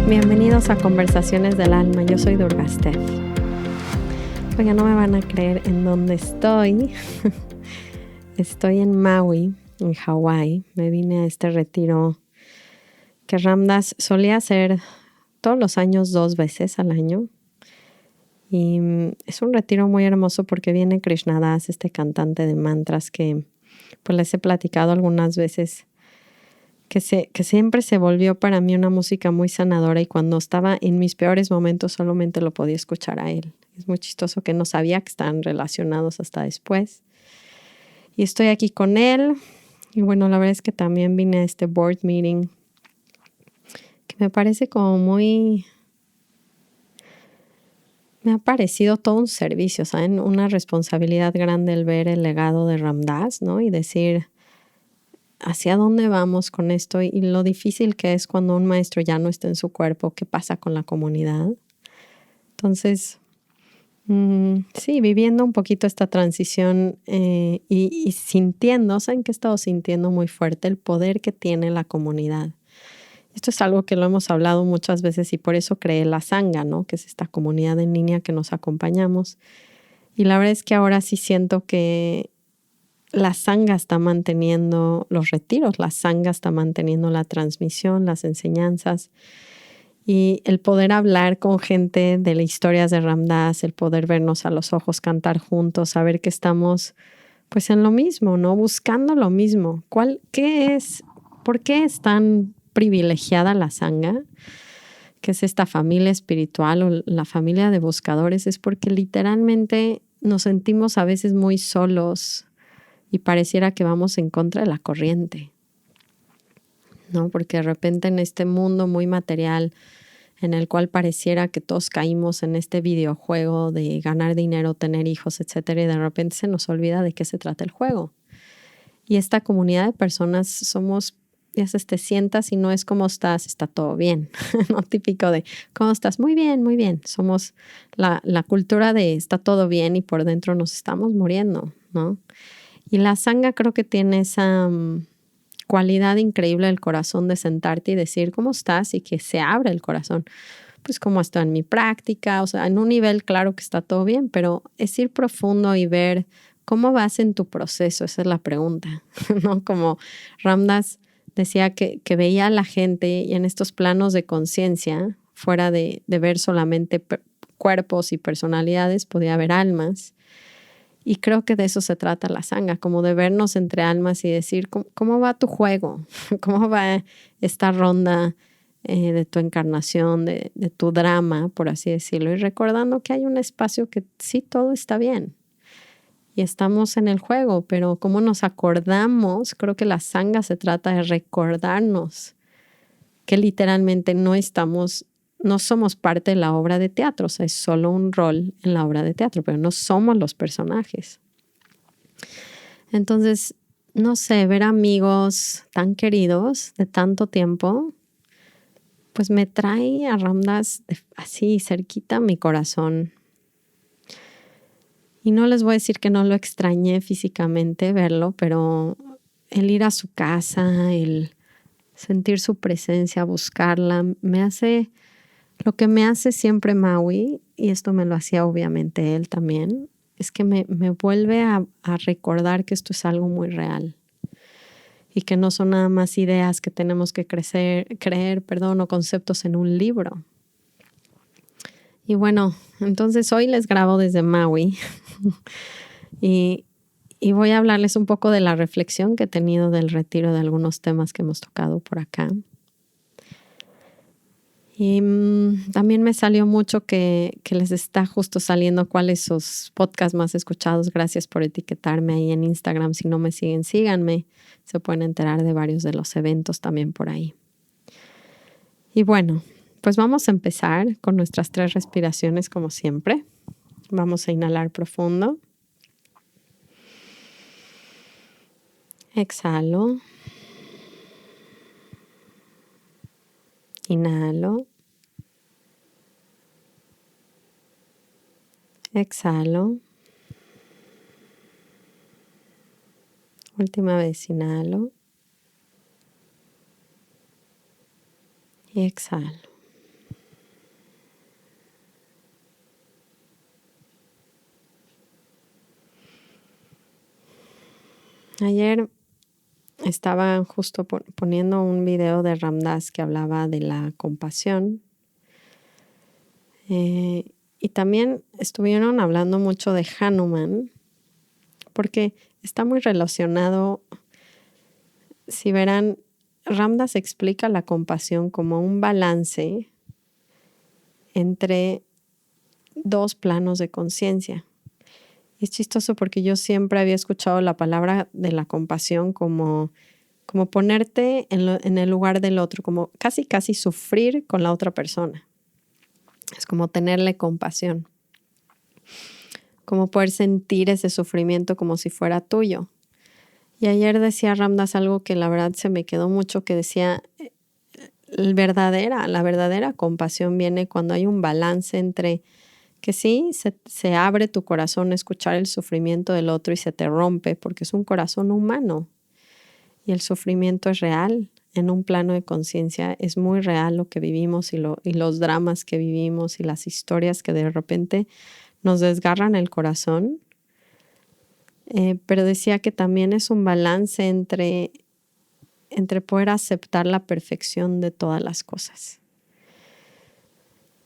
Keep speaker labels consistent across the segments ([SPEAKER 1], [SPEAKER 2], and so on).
[SPEAKER 1] Bienvenidos a Conversaciones del Alma. Yo soy Durga Steph. Oiga, no me van a creer en dónde estoy. Estoy en Maui, en Hawái. Me vine a este retiro que Ram Dass solía hacer todos los años 2 veces al año. Y es un retiro muy hermoso porque viene Krishna Das, este cantante de mantras que pues les he platicado algunas veces, que siempre se volvió para mí una música muy sanadora, y cuando estaba en mis peores momentos solamente lo podía escuchar a él. Es muy chistoso que no sabía que estaban relacionados hasta después. Y estoy aquí con él. Y bueno, la verdad es que también vine a este board meeting que me parece como muy... Me ha parecido todo un servicio, ¿saben? Una responsabilidad grande el ver el legado de Ram Dass, ¿no? Y decir hacia dónde vamos con esto y lo difícil que es cuando un maestro ya no está en su cuerpo, qué pasa con la comunidad. Entonces, sí, viviendo un poquito esta transición y sintiendo, ¿saben qué he estado sintiendo muy fuerte? El poder que tiene la comunidad. Esto es algo que lo hemos hablado muchas veces y por eso creé la Sangha, ¿no? Que es esta comunidad en línea que nos acompañamos. Y la verdad es que ahora sí siento que la Sangha está manteniendo los retiros, la Sangha está manteniendo la transmisión, las enseñanzas, y el poder hablar con gente de las historias de Ram Dass, el poder vernos a los ojos, cantar juntos, saber que estamos pues en lo mismo, ¿no? Buscando lo mismo. ¿Qué es? ¿Por qué es tan privilegiada la Sangha? Que es esta familia espiritual o la familia de buscadores. Es porque literalmente nos sentimos a veces muy solos y pareciera que vamos en contra de la corriente, ¿no? Porque de repente en este mundo muy material en el cual pareciera que todos caímos en este videojuego de ganar dinero, tener hijos, etcétera, y de repente se nos olvida de qué se trata el juego. Y esta comunidad de personas somos, ya se te sientas y no es cómo estás, está todo bien, ¿no? Típico de cómo estás, muy bien, muy bien. Somos la cultura de está todo bien y por dentro nos estamos muriendo, ¿no? Y la Sangha creo que tiene esa cualidad increíble del corazón de sentarte y decir cómo estás y que se abre el corazón. Pues cómo está en mi práctica, o sea, en un nivel claro que está todo bien, pero es ir profundo y ver cómo vas en tu proceso, esa es la pregunta, ¿no? Como Ram Dass decía que veía a la gente y en estos planos de conciencia, fuera de ver solamente cuerpos y personalidades, podía haber almas. Y creo que de eso se trata la Sangha, como de vernos entre almas y decir, ¿cómo va tu juego? ¿Cómo va esta ronda de tu encarnación, de tu drama, por así decirlo? Y recordando que hay un espacio que sí, todo está bien. Y estamos en el juego, pero cómo nos acordamos, creo que la Sangha se trata de recordarnos que literalmente no somos parte de la obra de teatro, o sea, es solo un rol en la obra de teatro, pero no somos los personajes. Entonces, no sé, ver amigos tan queridos de tanto tiempo, pues me trae a Ram Dass así cerquita a mi corazón. Y no les voy a decir que no lo extrañé físicamente verlo, pero el ir a su casa, el sentir su presencia, buscarla, lo que me hace siempre Maui, y esto me lo hacía obviamente él también, es que me vuelve a recordar que esto es algo muy real y que no son nada más ideas que tenemos que creer, o conceptos en un libro. Y bueno, entonces hoy les grabo desde Maui y voy a hablarles un poco de la reflexión que he tenido del retiro, de algunos temas que hemos tocado por acá. Y también me salió mucho que les está justo saliendo cuáles son sus podcasts más escuchados. Gracias por etiquetarme ahí en Instagram. Si no me siguen, síganme. Se pueden enterar de varios de los eventos también por ahí. Y bueno, pues vamos a empezar con nuestras 3 respiraciones como siempre. Vamos a inhalar profundo. Exhalo. Inhalo. Exhalo. Última vez, inhalo. Y exhalo. Ayer estaba justo poniendo un video de Ram Dass que hablaba de la compasión. Y también estuvieron hablando mucho de Hanuman, porque está muy relacionado. Si verán, Ram Dass explica la compasión como un balance entre dos planos de conciencia. Y es chistoso porque yo siempre había escuchado la palabra de la compasión como ponerte en el lugar del otro, como casi sufrir con la otra persona. Es como tenerle compasión, como poder sentir ese sufrimiento como si fuera tuyo. Y ayer decía Ram Dass algo que la verdad se me quedó mucho, que decía, la verdadera compasión viene cuando hay un balance entre que sí, se abre tu corazón a escuchar el sufrimiento del otro y se te rompe porque es un corazón humano y el sufrimiento es real. En un plano de conciencia es muy real lo que vivimos y los dramas que vivimos y las historias que de repente nos desgarran el corazón. Pero decía que también es un balance entre poder aceptar la perfección de todas las cosas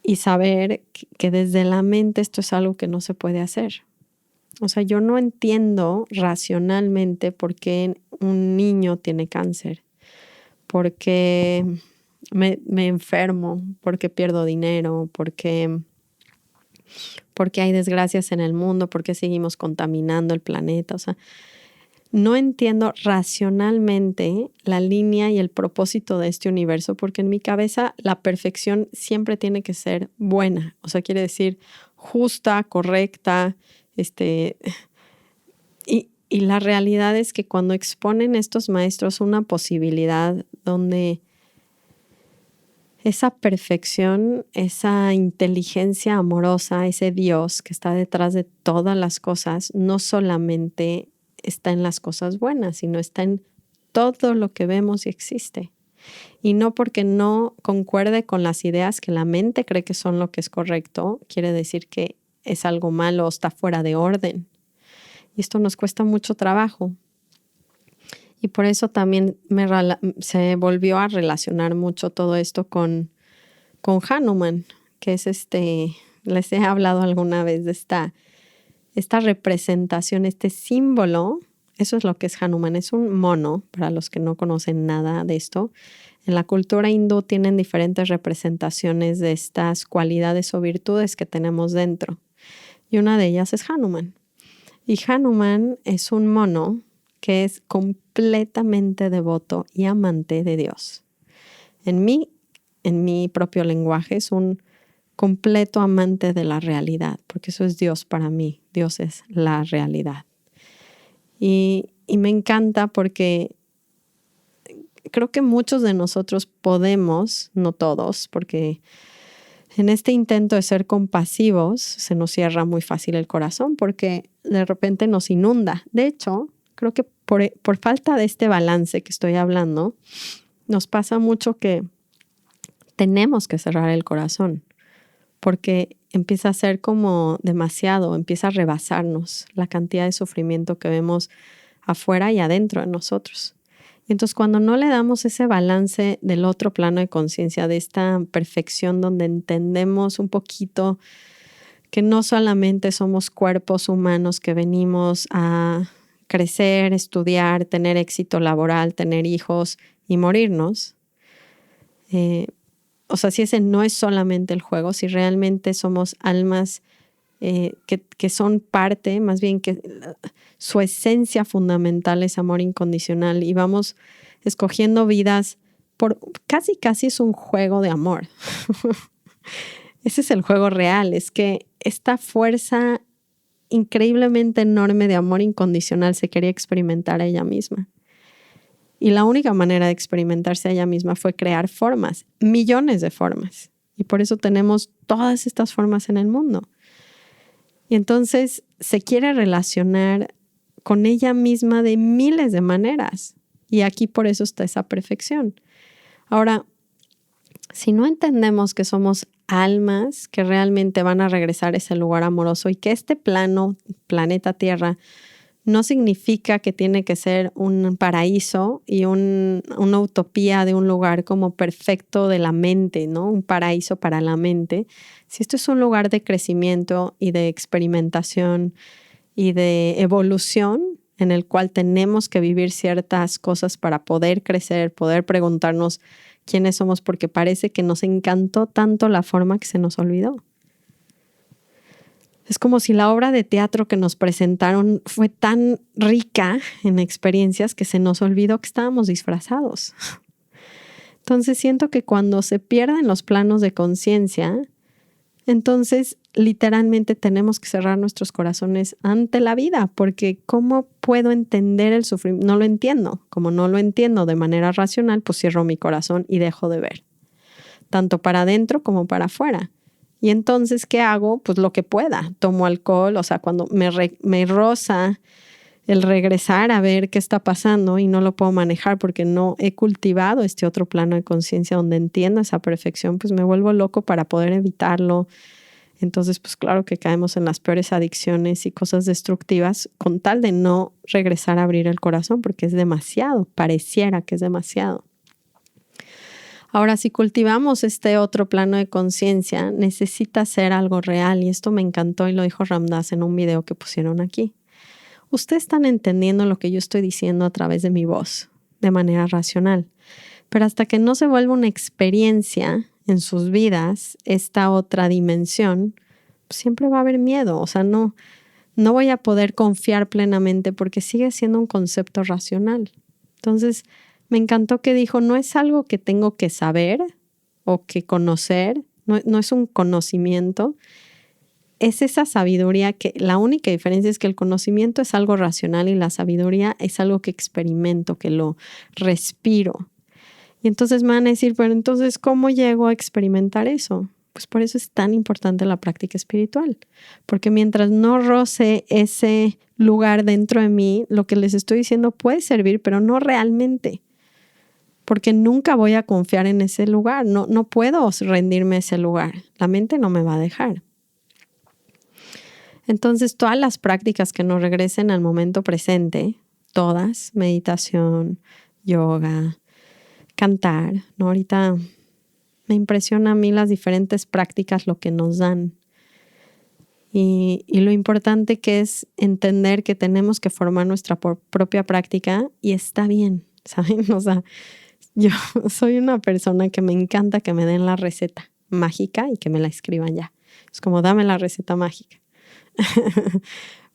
[SPEAKER 1] y saber que desde la mente esto es algo que no se puede hacer. O sea, yo no entiendo racionalmente por qué un niño tiene cáncer, por qué me enfermo, por qué pierdo dinero, por qué hay desgracias en el mundo, por qué seguimos contaminando el planeta. O sea, no entiendo racionalmente la línea y el propósito de este universo, porque en mi cabeza la perfección siempre tiene que ser buena. O sea, quiere decir justa, correcta. Y la realidad es que cuando exponen estos maestros una posibilidad donde esa perfección, esa inteligencia amorosa, ese Dios que está detrás de todas las cosas, no solamente está en las cosas buenas, sino está en todo lo que vemos y existe. Y no porque no concuerde con las ideas que la mente cree que son lo que es correcto, quiere decir que es algo malo o está fuera de orden. Y esto nos cuesta mucho trabajo. Y por eso también se volvió a relacionar mucho todo esto con Hanuman, que es les he hablado alguna vez de esta representación, este símbolo. Eso es lo que es Hanuman, es un mono, para los que no conocen nada de esto. En la cultura hindú tienen diferentes representaciones de estas cualidades o virtudes que tenemos dentro. Y una de ellas es Hanuman. Y Hanuman es un mono que es completamente devoto y amante de Dios. En mi propio lenguaje es un completo amante de la realidad, porque eso es Dios para mí. Dios es la realidad. Y me encanta porque creo que muchos de nosotros podemos, no todos, porque en este intento de ser compasivos se nos cierra muy fácil el corazón porque de repente nos inunda. De hecho, creo que por falta de este balance que estoy hablando, nos pasa mucho que tenemos que cerrar el corazón porque empieza a ser como demasiado, empieza a rebasarnos la cantidad de sufrimiento que vemos afuera y adentro de nosotros. Entonces, cuando no le damos ese balance del otro plano de conciencia, de esta perfección donde entendemos un poquito que no solamente somos cuerpos humanos que venimos a crecer, estudiar, tener éxito laboral, tener hijos y morirnos. O sea, si ese no es solamente el juego, si realmente somos almas que son parte, más bien que su esencia fundamental es amor incondicional y vamos escogiendo vidas casi es un juego de amor. Ese es el juego real, es que esta fuerza increíblemente enorme de amor incondicional se quería experimentar a ella misma. Y la única manera de experimentarse a ella misma fue crear formas, millones de formas. Y por eso tenemos todas estas formas en el mundo. Y entonces se quiere relacionar con ella misma de miles de maneras. Y aquí por eso está esa perfección. Ahora, si no entendemos que somos almas que realmente van a regresar a ese lugar amoroso y que este planeta Tierra no significa que tiene que ser un paraíso y una utopía de un lugar como perfecto de la mente, ¿no? Un paraíso para la mente. Si esto es un lugar de crecimiento y de experimentación y de evolución en el cual tenemos que vivir ciertas cosas para poder crecer, poder preguntarnos quiénes somos, porque parece que nos encantó tanto la forma que se nos olvidó. Es como si la obra de teatro que nos presentaron fue tan rica en experiencias que se nos olvidó que estábamos disfrazados. Entonces siento que cuando se pierden los planos de conciencia, entonces literalmente tenemos que cerrar nuestros corazones ante la vida, porque ¿cómo puedo entender el sufrimiento? No lo entiendo. Como no lo entiendo de manera racional, pues cierro mi corazón y dejo de ver, tanto para adentro como para afuera. Y entonces, ¿qué hago? Pues lo que pueda. Tomo alcohol, o sea, cuando me roza el regresar a ver qué está pasando y no lo puedo manejar porque no he cultivado este otro plano de conciencia donde entiendo esa perfección, pues me vuelvo loco para poder evitarlo. Entonces, pues claro que caemos en las peores adicciones y cosas destructivas con tal de no regresar a abrir el corazón porque es demasiado, pareciera que es demasiado. Ahora, si cultivamos este otro plano de conciencia, necesita ser algo real y esto me encantó y lo dijo Ram Dass en un video que pusieron aquí. Ustedes están entendiendo lo que yo estoy diciendo a través de mi voz, de manera racional, pero hasta que no se vuelva una experiencia en sus vidas, esta otra dimensión, pues siempre va a haber miedo, o sea, no voy a poder confiar plenamente porque sigue siendo un concepto racional. Entonces, me encantó que dijo, no es algo que tengo que saber o que conocer, no es un conocimiento, es esa sabiduría que la única diferencia es que el conocimiento es algo racional y la sabiduría es algo que experimento, que lo respiro. Y entonces me van a decir, pero entonces, ¿cómo llego a experimentar eso? Pues por eso es tan importante la práctica espiritual, porque mientras no roce ese lugar dentro de mí, lo que les estoy diciendo puede servir, pero no realmente. Porque nunca voy a confiar en ese lugar, no puedo rendirme a ese lugar, la mente no me va a dejar. Entonces, todas las prácticas que nos regresen al momento presente, todas, meditación, yoga, cantar, ¿no? Ahorita me impresiona a mí las diferentes prácticas, lo que nos dan. Y lo importante que es entender que tenemos que formar nuestra propia práctica y está bien, ¿saben? O sea, yo soy una persona que me encanta que me den la receta mágica y que me la escriban ya. Es como, dame la receta mágica.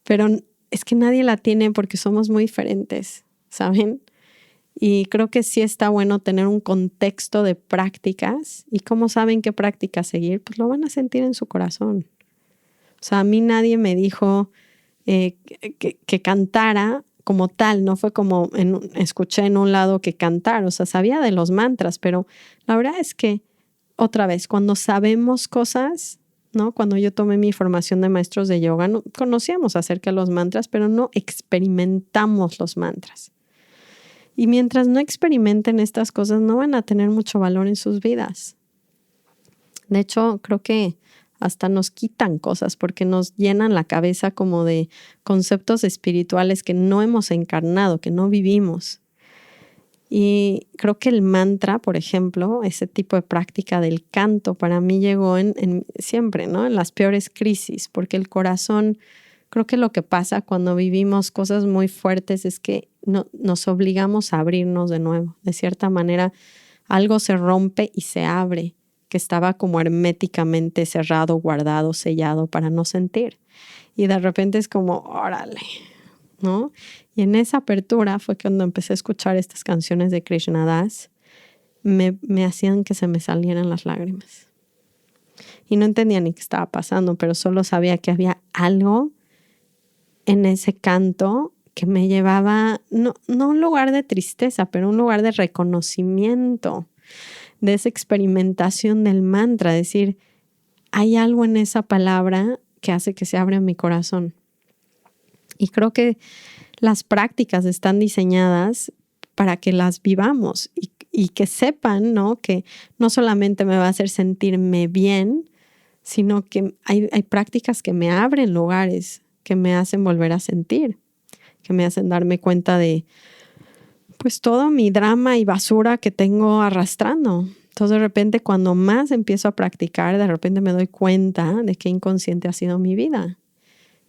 [SPEAKER 1] Pero es que nadie la tiene porque somos muy diferentes, ¿saben? Y creo que sí está bueno tener un contexto de prácticas. ¿Y cómo saben qué práctica seguir? Pues lo van a sentir en su corazón. O sea, a mí nadie me dijo que cantara como tal, no fue como escuché en un lado que cantar, o sea, sabía de los mantras, pero la verdad es que, otra vez, cuando sabemos cosas, ¿no? Cuando yo tomé mi formación de maestros de yoga, no, conocíamos acerca de los mantras, pero no experimentamos los mantras. Y mientras no experimenten estas cosas, no van a tener mucho valor en sus vidas. De hecho, creo que hasta nos quitan cosas porque nos llenan la cabeza como de conceptos espirituales que no hemos encarnado, que no vivimos. Y creo que el mantra, por ejemplo, ese tipo de práctica del canto, para mí llegó siempre, ¿no? En las peores crisis, porque el corazón, creo que lo que pasa cuando vivimos cosas muy fuertes es que nos obligamos a abrirnos de nuevo. De cierta manera, algo se rompe y se abre, que estaba como herméticamente cerrado, guardado, sellado para no sentir. Y de repente es como, órale, ¿no? Y en esa apertura fue cuando empecé a escuchar estas canciones de Krishna Das, me hacían que se me salieran las lágrimas. Y no entendía ni qué estaba pasando, pero solo sabía que había algo en ese canto que me llevaba, no a un lugar de tristeza, pero un lugar de reconocimiento, de esa experimentación del mantra, decir, hay algo en esa palabra que hace que se abra mi corazón. Y creo que las prácticas están diseñadas para que las vivamos y que sepan, ¿no? Que no solamente me va a hacer sentirme bien, sino que hay prácticas que me abren lugares, que me hacen volver a sentir, que me hacen darme cuenta de pues todo mi drama y basura que tengo arrastrando. Entonces de repente cuando más empiezo a practicar, de repente me doy cuenta de qué inconsciente ha sido mi vida.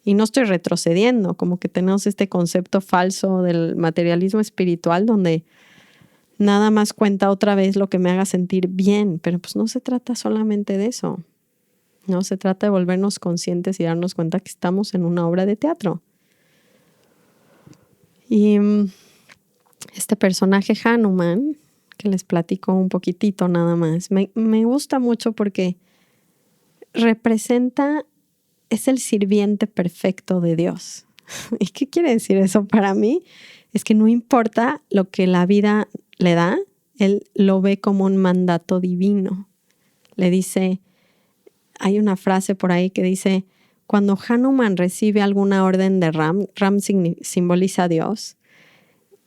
[SPEAKER 1] Y no estoy retrocediendo, como que tenemos este concepto falso del materialismo espiritual donde nada más cuenta otra vez lo que me haga sentir bien, pero pues no se trata solamente de eso. No se trata de volvernos conscientes y darnos cuenta que estamos en una obra de teatro. Y este personaje Hanuman, que les platico un poquitito nada más, me gusta mucho porque representa, es el sirviente perfecto de Dios. ¿Y qué quiere decir eso para mí? Es que no importa lo que la vida le da, él lo ve como un mandato divino. Le dice, hay una frase por ahí que dice, cuando Hanuman recibe alguna orden de Ram simboliza a Dios,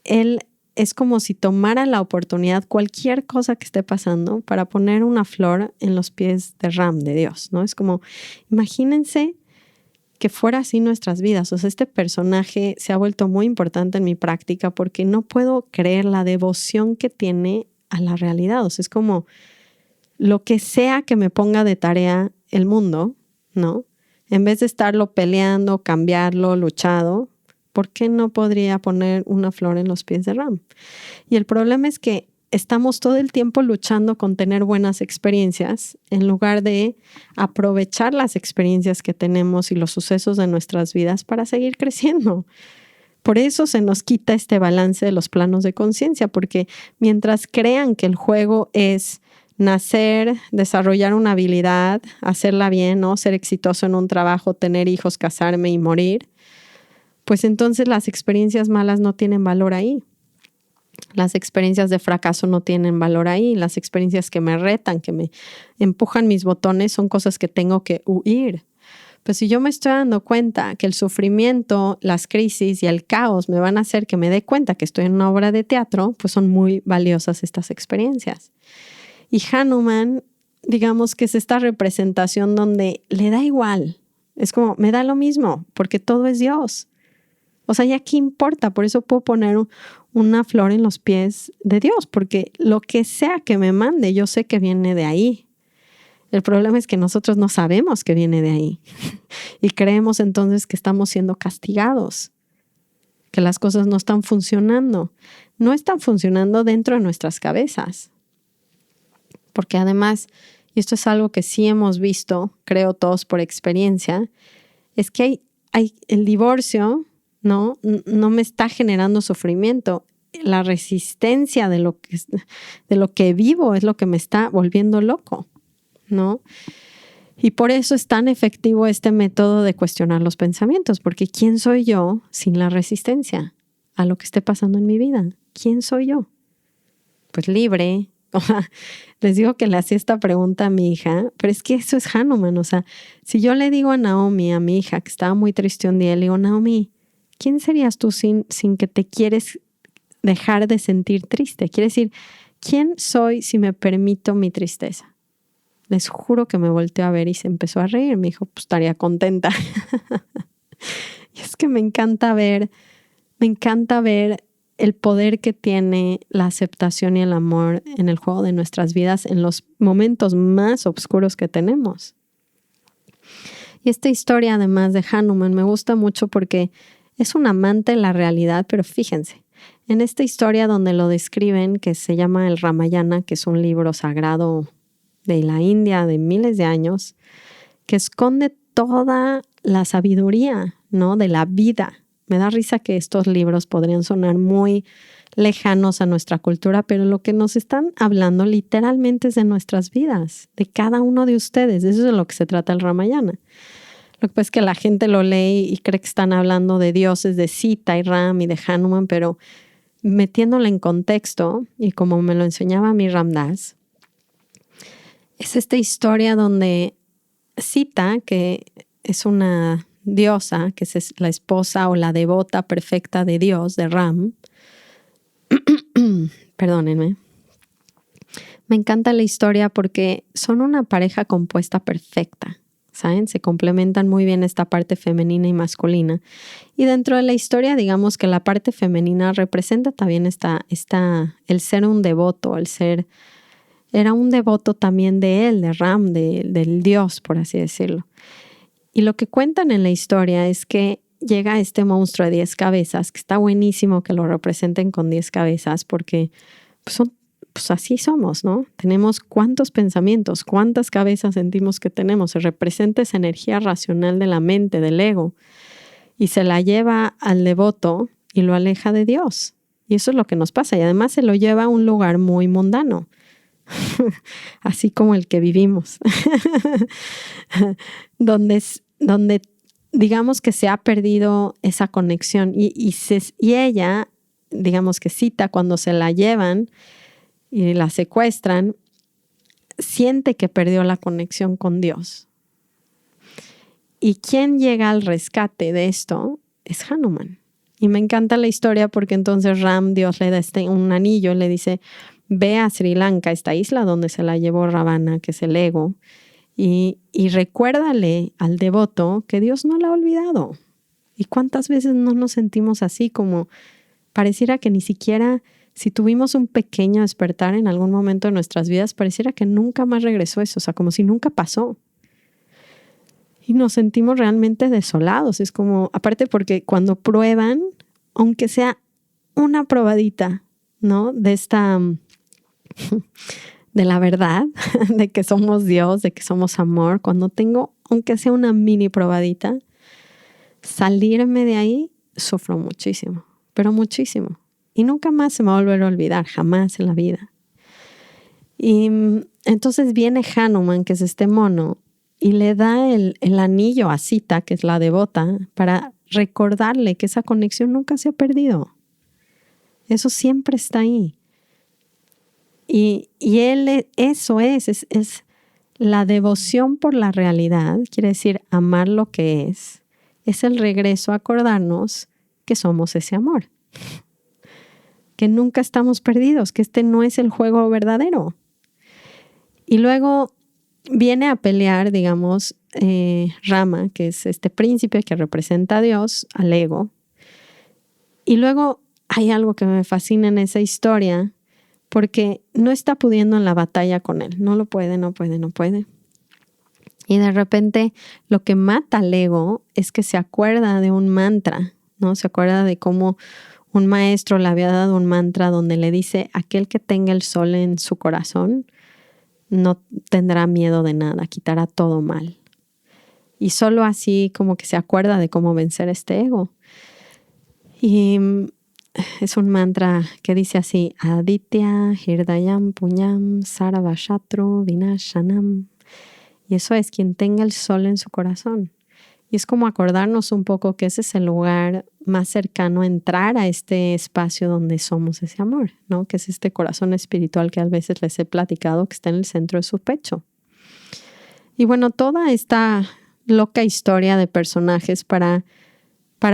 [SPEAKER 1] él es como si tomara la oportunidad, cualquier cosa que esté pasando, para poner una flor en los pies de Ram, de Dios, ¿no? Es como, imagínense que fuera así nuestras vidas. O sea, este personaje se ha vuelto muy importante en mi práctica porque no puedo creer la devoción que tiene a la realidad. O sea, es como lo que sea que me ponga de tarea el mundo, ¿no? En vez de estarlo peleando, cambiarlo, luchado, ¿por qué no podría poner una flor en los pies de Ram? Y el problema es que estamos todo el tiempo luchando con tener buenas experiencias en lugar de aprovechar las experiencias que tenemos y los sucesos de nuestras vidas para seguir creciendo. Por eso se nos quita este balance de los planos de conciencia, porque mientras crean que el juego es nacer, desarrollar una habilidad, hacerla bien, ¿no? Ser exitoso en un trabajo, tener hijos, casarme y morir, pues entonces las experiencias malas no tienen valor ahí. Las experiencias de fracaso no tienen valor ahí. Las experiencias que me retan, que me empujan mis botones, son cosas que tengo que huir. Pues si yo me estoy dando cuenta que el sufrimiento, las crisis y el caos me van a hacer que me dé cuenta que estoy en una obra de teatro, pues son muy valiosas estas experiencias. Y Hanuman, digamos que es esta representación donde le da igual. Es como, me da lo mismo, porque todo es Dios. O sea, ya qué importa, por eso puedo poner una flor en los pies de Dios, porque lo que sea que me mande, yo sé que viene de ahí. El problema es que nosotros no sabemos que viene de ahí y creemos entonces que estamos siendo castigados, que las cosas no están funcionando. No están funcionando dentro de nuestras cabezas, porque además, y esto es algo que sí hemos visto, creo todos por experiencia, es que hay el divorcio, ¿no? No me está generando sufrimiento. La resistencia de lo que vivo es lo que me está volviendo loco, ¿no? Y por eso es tan efectivo este método de cuestionar los pensamientos, porque ¿quién soy yo sin la resistencia a lo que esté pasando en mi vida? ¿Quién soy yo? Pues libre. Les digo que le hacía esta pregunta a mi hija, pero es que eso es Hanuman. O sea, si yo le digo a Naomi, a mi hija, que estaba muy triste un día, le digo, Naomi, ¿quién serías tú sin que te quieres dejar de sentir triste? Quiere decir, ¿quién soy si me permito mi tristeza? Les juro que me volteó a ver y se empezó a reír. Me dijo, pues estaría contenta. Y es que me encanta ver el poder que tiene la aceptación y el amor en el juego de nuestras vidas en los momentos más oscuros que tenemos. Y esta historia, además de Hanuman, me gusta mucho porque es un amante de la realidad, pero fíjense, en esta historia donde lo describen, que se llama el Ramayana, que es un libro sagrado de la India de miles de años, que esconde toda la sabiduría, ¿no? De la vida. Me da risa que estos libros podrían sonar muy lejanos a nuestra cultura, pero lo que nos están hablando literalmente es de nuestras vidas, de cada uno de ustedes. De eso es de lo que se trata el Ramayana. Lo que pasa es que la gente lo lee y cree que están hablando de dioses, de Sita y Ram y de Hanuman, pero metiéndolo en contexto, y como me lo enseñaba mi Ram Dass, es esta historia donde Sita, que es una diosa, que es la esposa o la devota perfecta de Dios, de Ram, perdónenme, me encanta la historia porque son una pareja compuesta perfecta. ¿saben? Se complementan muy bien esta parte femenina y masculina. Y dentro de la historia, digamos que la parte femenina representa también el ser un devoto, era un devoto también de él, de Ram, del dios, por así decirlo. Y lo que cuentan en la historia es que llega este monstruo de 10 cabezas, que está buenísimo que lo representen con 10 cabezas, porque pues así somos, ¿no? Tenemos cuántos pensamientos, cuántas cabezas sentimos que tenemos. Se representa esa energía racional de la mente, del ego, y se la lleva al devoto y lo aleja de Dios. Y eso es lo que nos pasa. Y además se lo lleva a un lugar muy mundano, así como el que vivimos, donde digamos que se ha perdido esa conexión. Y ella, digamos que Sita, cuando se la llevan y la secuestran, siente que perdió la conexión con Dios. Y quien llega al rescate de esto es Hanuman. Y me encanta la historia porque entonces Ram, Dios le da un anillo, le dice, ve a Sri Lanka, esta isla donde se la llevó Ravana, que es el ego, y recuérdale al devoto que Dios no la ha olvidado. ¿Y cuántas veces no nos sentimos así, como pareciera que ni siquiera, si tuvimos un pequeño despertar en algún momento de nuestras vidas, pareciera que nunca más regresó eso, o sea, como si nunca pasó? Y nos sentimos realmente desolados. Es como, aparte porque cuando prueban, aunque sea una probadita, ¿no? De la verdad, de que somos Dios, de que somos amor, cuando tengo, aunque sea una mini probadita, salirme de ahí, sufro muchísimo, pero muchísimo. Y nunca más se me va a volver a olvidar, jamás en la vida. Y entonces viene Hanuman, que es este mono, y le da el anillo a Sita, que es la devota, para recordarle que esa conexión nunca se ha perdido. Eso siempre está ahí. Y él, eso es la devoción por la realidad, quiere decir amar lo que es el regreso a acordarnos que somos ese amor. Que nunca estamos perdidos, que este no es el juego verdadero. Y luego viene a pelear, digamos, Rama, que es este príncipe que representa a Dios, al ego. Y luego hay algo que me fascina en esa historia, porque no está pudiendo en la batalla con él. No puede. Y de repente lo que mata al ego es que se acuerda de un mantra, ¿no? Se acuerda de cómo un maestro le había dado un mantra donde le dice, aquel que tenga el sol en su corazón no tendrá miedo de nada, quitará todo mal. Y solo así como que se acuerda de cómo vencer este ego. Y es un mantra que dice así, Aditya Hirdayam Punyam Sarvashatru Vinashanam. Y eso es quien tenga el sol en su corazón. Y es como acordarnos un poco que ese es el lugar más cercano a entrar a este espacio donde somos ese amor, ¿no? Que es este corazón espiritual que a veces les he platicado que está en el centro de su pecho. Y bueno, toda esta loca historia de personajes para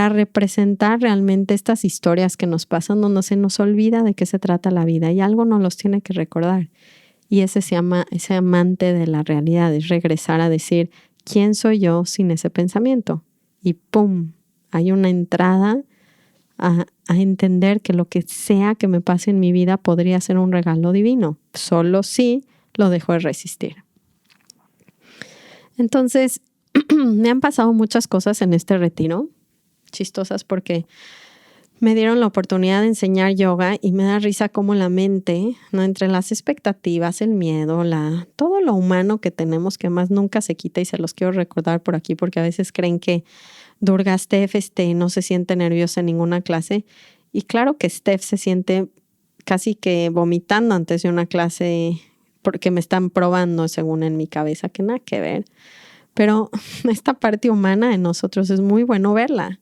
[SPEAKER 1] representar realmente estas historias que nos pasan donde se nos olvida de qué se trata la vida y algo nos los tiene que recordar. Y ese amante de la realidad es regresar a decir, ¿quién soy yo sin ese pensamiento? Y ¡pum! Hay una entrada a entender que lo que sea que me pase en mi vida podría ser un regalo divino, solo si lo dejo de resistir. Entonces, me han pasado muchas cosas en este retiro, chistosas porque me dieron la oportunidad de enseñar yoga y me da risa cómo la mente, ¿no? Entre las expectativas, el miedo, todo lo humano que tenemos que más nunca se quita, y se los quiero recordar por aquí porque a veces creen que Durga Steph no se siente nerviosa en ninguna clase. Y claro que Steph se siente casi que vomitando antes de una clase porque me están probando según en mi cabeza, que nada que ver. Pero esta parte humana de nosotros es muy bueno verla.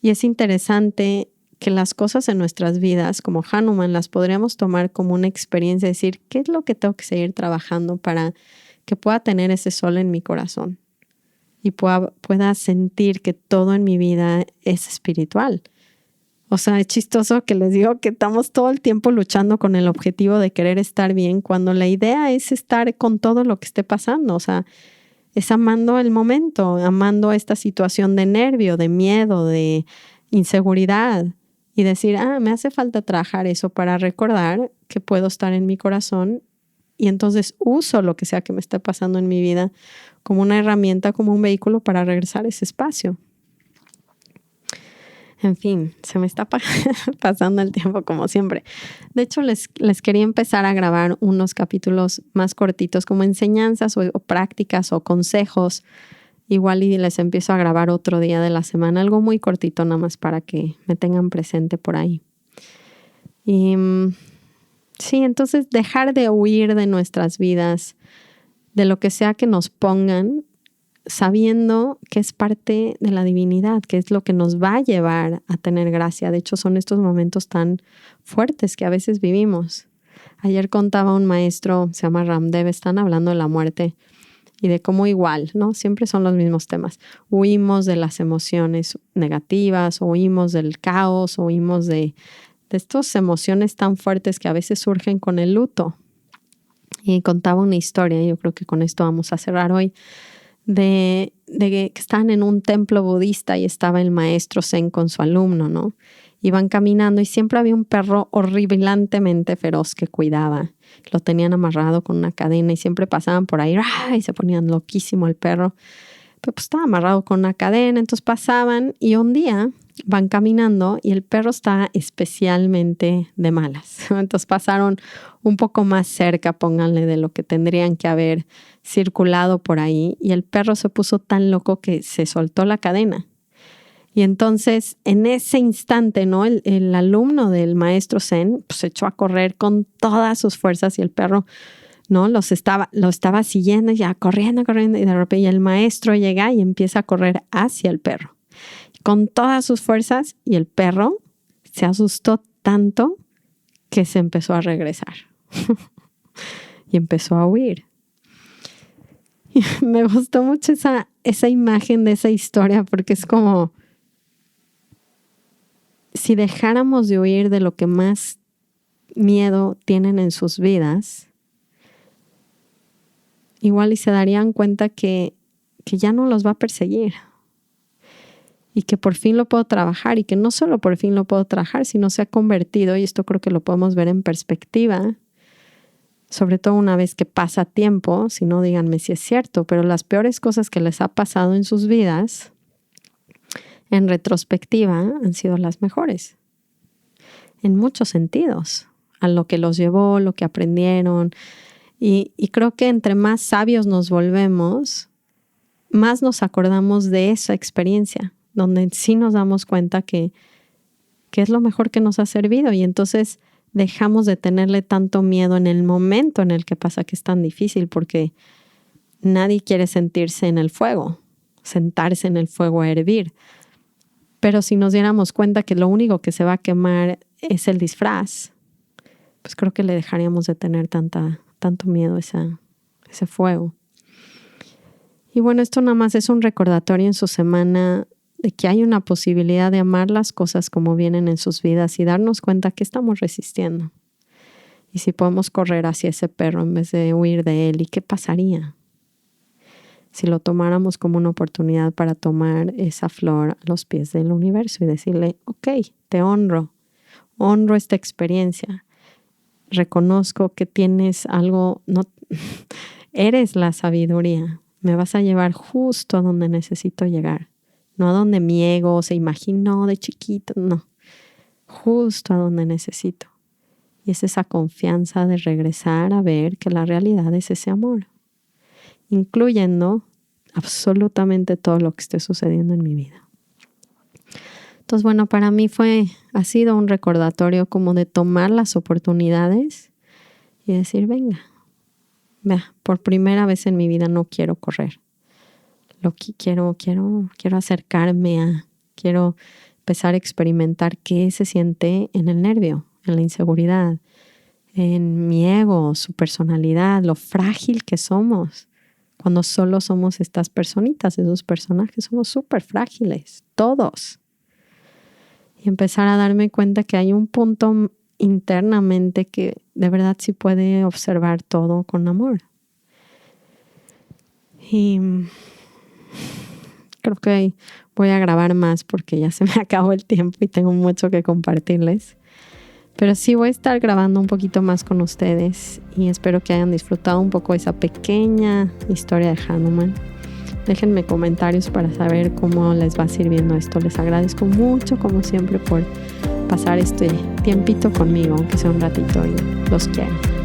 [SPEAKER 1] Y es interesante que las cosas en nuestras vidas, como Hanuman, las podríamos tomar como una experiencia, decir, ¿qué es lo que tengo que seguir trabajando para que pueda tener ese sol en mi corazón? Y pueda sentir que todo en mi vida es espiritual. O sea, es chistoso que les digo que estamos todo el tiempo luchando con el objetivo de querer estar bien, cuando la idea es estar con todo lo que esté pasando. O sea, es amando el momento, amando esta situación de nervio, de miedo, de inseguridad y decir, me hace falta trabajar eso para recordar que puedo estar en mi corazón y entonces uso lo que sea que me esté pasando en mi vida como una herramienta, como un vehículo para regresar a ese espacio. En fin, se me está pasando el tiempo como siempre. De hecho, les quería empezar a grabar unos capítulos más cortitos como enseñanzas o prácticas o consejos. Igual y les empiezo a grabar otro día de la semana, algo muy cortito nada más para que me tengan presente por ahí. Y sí, entonces dejar de huir de nuestras vidas, de lo que sea que nos pongan, sabiendo que es parte de la divinidad, que es lo que nos va a llevar a tener gracia. De hecho, son estos momentos tan fuertes que a veces vivimos. Ayer contaba un maestro, se llama Ramdev, están hablando de la muerte y de cómo igual, ¿no? Siempre son los mismos temas. Huimos de las emociones negativas, huimos del caos, huimos de estas emociones tan fuertes que a veces surgen con el luto. Y contaba una historia, yo creo que con esto vamos a cerrar hoy, de que estaban en un templo budista y estaba el maestro Zen con su alumno, ¿no? Iban caminando y siempre había un perro horripilantemente feroz que cuidaba. Lo tenían amarrado con una cadena y siempre pasaban por ahí y se ponían loquísimo el perro. Pero pues estaba amarrado con una cadena, entonces pasaban y un día van caminando y el perro está especialmente de malas. Entonces pasaron un poco más cerca, pónganle, de lo que tendrían que haber circulado por ahí y el perro se puso tan loco que se soltó la cadena. Y entonces en ese instante, ¿no? El alumno del maestro Zen pues, se echó a correr con todas sus fuerzas y el perro, ¿no? Lo estaba siguiendo ya corriendo y de repente el maestro llega y empieza a correr hacia el perro con todas sus fuerzas y el perro se asustó tanto que se empezó a regresar y empezó a huir. Y me gustó mucho esa imagen de esa historia porque es como si dejáramos de huir de lo que más miedo tienen en sus vidas, igual y se darían cuenta que ya no los va a perseguir. Y que por fin lo puedo trabajar y que no solo por fin lo puedo trabajar, sino se ha convertido, y esto creo que lo podemos ver en perspectiva, sobre todo una vez que pasa tiempo, si no díganme si es cierto, pero las peores cosas que les ha pasado en sus vidas, en retrospectiva, han sido las mejores, en muchos sentidos, a lo que los llevó, lo que aprendieron, y creo que entre más sabios nos volvemos, más nos acordamos de esa experiencia, donde sí nos damos cuenta que es lo mejor que nos ha servido y entonces dejamos de tenerle tanto miedo en el momento en el que pasa que es tan difícil porque nadie quiere sentirse en el fuego, sentarse en el fuego a hervir. Pero si nos diéramos cuenta que lo único que se va a quemar es el disfraz, pues creo que le dejaríamos de tener tanto miedo a ese fuego. Y bueno, esto nada más es un recordatorio en su semana de que hay una posibilidad de amar las cosas como vienen en sus vidas y darnos cuenta que estamos resistiendo. Y si podemos correr hacia ese perro en vez de huir de él, ¿y qué pasaría si lo tomáramos como una oportunidad para tomar esa flor a los pies del universo y decirle, ok, te honro esta experiencia, reconozco que tienes algo, no, eres la sabiduría, me vas a llevar justo a donde necesito llegar. No a donde mi ego se imaginó de chiquito, no. Justo a donde necesito. Y es esa confianza de regresar a ver que la realidad es ese amor. Incluyendo absolutamente todo lo que esté sucediendo en mi vida. Entonces, bueno, para mí ha sido un recordatorio como de tomar las oportunidades y decir, venga, por primera vez en mi vida no quiero correr. Lo que quiero acercarme quiero empezar a experimentar qué se siente en el nervio, en la inseguridad, en mi ego, su personalidad, lo frágil que somos. Cuando solo somos estas personitas, esos personajes, somos súper frágiles, todos. Y empezar a darme cuenta que hay un punto internamente que de verdad sí puede observar todo con amor. Y creo que voy a grabar más porque ya se me acabó el tiempo y tengo mucho que compartirles. Pero sí voy a estar grabando un poquito más con ustedes y espero que hayan disfrutado un poco esa pequeña historia de Hanuman. Déjenme comentarios para saber cómo les va sirviendo esto. Les agradezco mucho, como siempre, por pasar este tiempito conmigo, aunque sea un ratito, y los quiero.